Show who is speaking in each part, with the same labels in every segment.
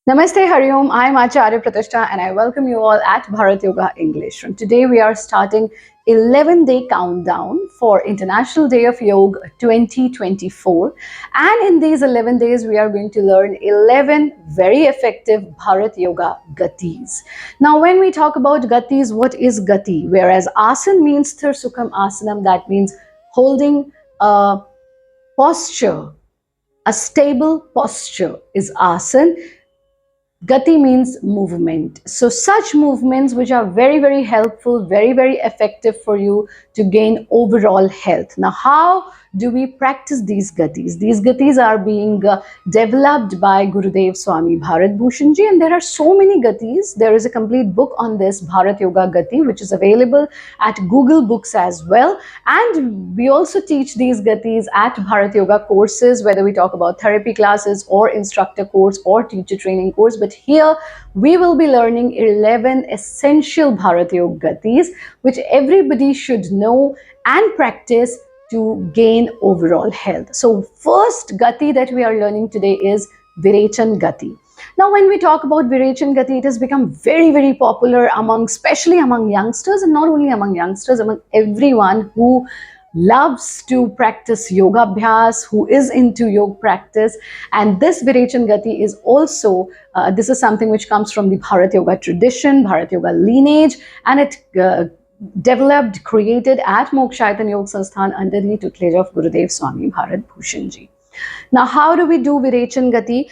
Speaker 1: Namaste Hariom, I am Acharya Pratishtha and I welcome you all at Bharat Yoga English. From today we are starting 11-day countdown for International Day of Yoga 2024, and in these 11 days we are going to learn 11 very effective Bharat Yoga Gatis. Now when we talk about Gatis, what is Gati? Whereas Asan means Sthir Sukham Asanam, that means holding a posture, a stable posture is Asan. Gati means movement. So such movements which are very, very helpful, very, very effective for you to gain overall health. Now, how do we practice these gatis? These gatis are being developed by Gurudev Swami Bharat Bhushan ji, and there are so many gatis. There is a complete book on this, Bharat Yoga Gati, which is available at Google Books as well. And we also teach these gatis at Bharat Yoga courses, whether we talk about therapy classes or instructor course or teacher training course. But here we will be learning 11 essential Bharat Yoga gatis, which everybody should know and practice to gain overall health. So first Gati that we are learning today is Virechan Gati. Now when we talk about Virechan Gati, it has become very, very popular especially among youngsters, and not only among youngsters, among everyone who loves to practice yoga abhyas, who is into yoga practice. And this Virechan Gati is also, this is something which comes from the Bharat Yoga tradition, Bharat Yoga lineage, and it developed, created at Mokshayatan Yoga Sansthan under the tutelage of Gurudev Swami Bharat Bhushan ji. Now, how do we do Virechan Gati?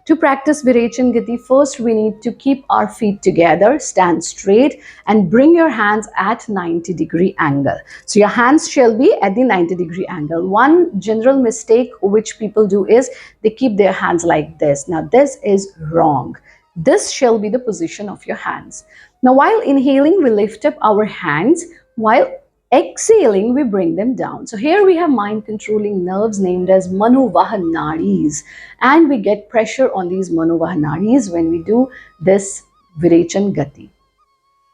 Speaker 1: To practice Virechan Gati, first we need to keep our feet together, stand straight, and bring your hands at 90-degree angle. So your hands shall be at the 90-degree angle. One general mistake which people do is they keep their hands like this. Now this is wrong. This shall be the position of your hands. Now while inhaling, we lift up our hands. While exhaling, we bring them down. So here we have mind controlling nerves named as Manovaha Nadis, and we get pressure on these Manovaha Nadis when we do this Virechan Gati.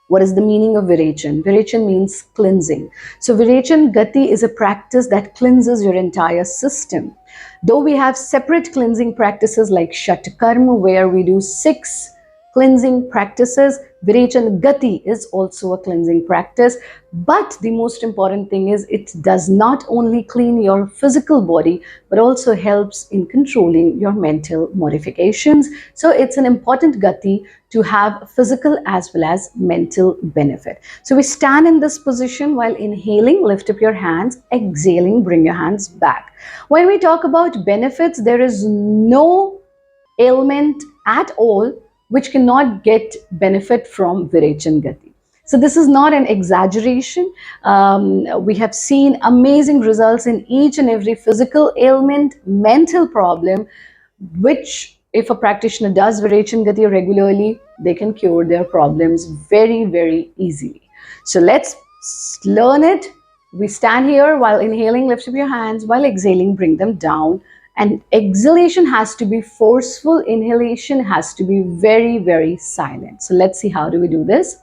Speaker 1: What is the meaning of Virechan? Virechan means cleansing. So Virechan Gati is a practice that cleanses your entire system. Though we have separate cleansing practices like Shatkarma, where we do 6 cleansing practices, Virechan Gati is also a cleansing practice. But the most important thing is it does not only clean your physical body, but also helps in controlling your mental modifications. So it's an important Gati to have physical as well as mental benefit. So we stand in this position while inhaling, lift up your hands, exhaling, bring your hands back. When we talk about benefits, there is no ailment at all which cannot get benefit from Virechan Gati. So this is not an exaggeration. We have seen amazing results in each and every physical ailment, mental problem, which if a practitioner does Virechan Gati regularly, they can cure their problems very, very easily. So let's learn it. We stand here while inhaling, lift up your hands, while exhaling, bring them down. And exhalation has to be forceful, inhalation has to be very, very silent. So let's see how do we do this.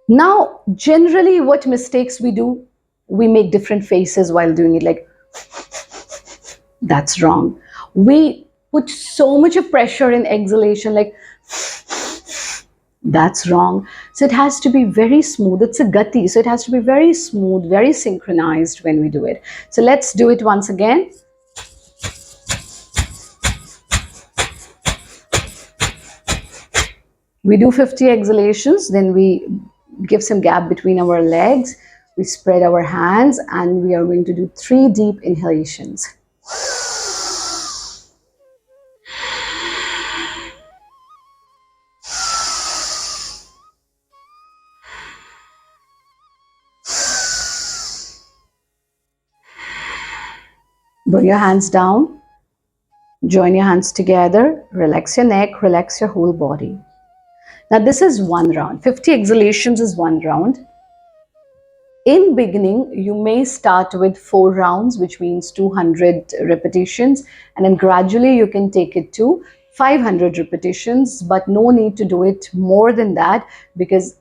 Speaker 1: Now, generally what mistakes we do, we make different faces while doing it, like that's wrong. We put so much of pressure in exhalation, like that's wrong. So it has to be very smooth. It's a Gati, so it has to be very smooth, very synchronized when we do it. So let's do it once again. We do 50 exhalations, then we give some gap between our legs. We spread our hands and we are going to do 3 deep inhalations. Bring your hands down, join your hands together, relax your neck, relax your whole body. Now this is one round. 50 exhalations is one round. In beginning, you may start with 4 rounds, which means 200 repetitions, and then gradually you can take it to 500 repetitions, but no need to do it more than that, because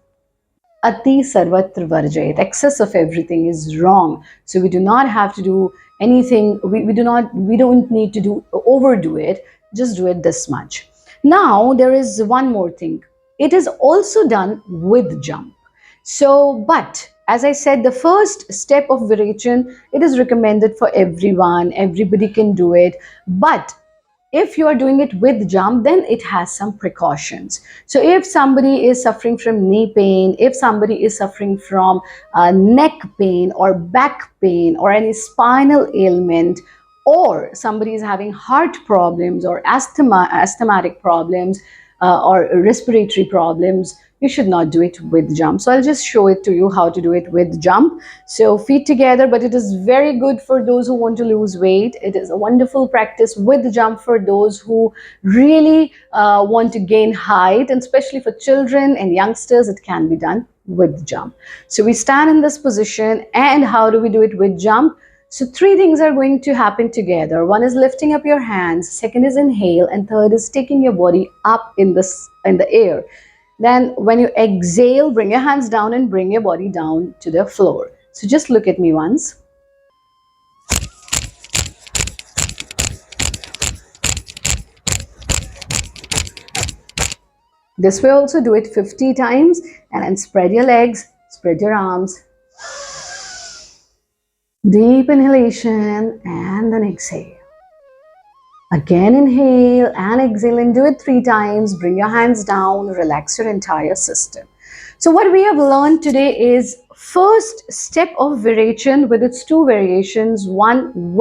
Speaker 1: ati sarvatra varjayat, excess of everything is wrong. So we do not have to do anything, we don't need to do overdo it, just do it this much. Now there is one more thing. It is also done with jump. So, but as I said, the first step of Virechan, it is recommended for everyone, everybody can do it. But if you are doing it with jump, then it has some precautions. So if somebody is suffering from knee pain, if somebody is suffering from neck pain or back pain or any spinal ailment, or somebody is having heart problems or asthmatic problems, or respiratory problems, you should not do it with jump. So I'll just show it to you how to do it with jump. So feet together, but it is very good for those who want to lose weight. It is a wonderful practice with jump for those who really want to gain height, and especially for children and youngsters, it can be done with jump. So we stand in this position, and how do we do it with jump? So three things are going to happen together. One is lifting up your hands, second is inhale, and third is taking your body up in the air. Then when you exhale, bring your hands down and bring your body down to the floor. So just look at me once. This way also do it 50 times, and then spread your legs, spread your arms. Deep inhalation and then exhale. Again inhale and exhale, and do it 3 times. Bring your hands down, relax your entire system. So what we have learned today is first step of Virechan with its two variations, one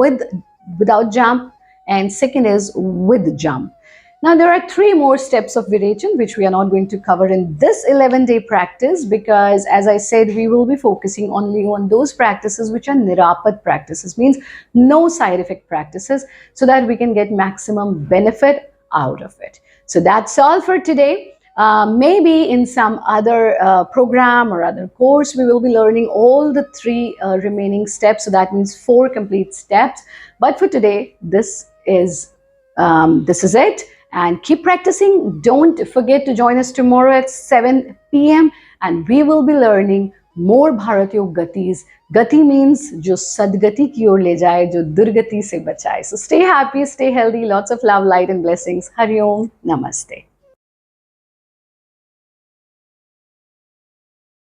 Speaker 1: without jump and second is with jump. Now there are 3 more steps of Virechan which we are not going to cover in this 11-day practice, because as I said, we will be focusing only on those practices which are nirapat practices, means no side effect practices, so that we can get maximum benefit out of it. So that's all for today. Maybe in some other program or other course, we will be learning all the 3 remaining steps. So that means 4 complete steps. But for today, this is it. And keep practicing. Don't forget to join us tomorrow at 7 p.m. and we will be learning more Bharat Yoga Gatis. Gati means jo sadgati ki or le jaye, jo durgati se bachaye. So stay happy, stay healthy, lots of love, light and blessings. Hari Om, Namaste.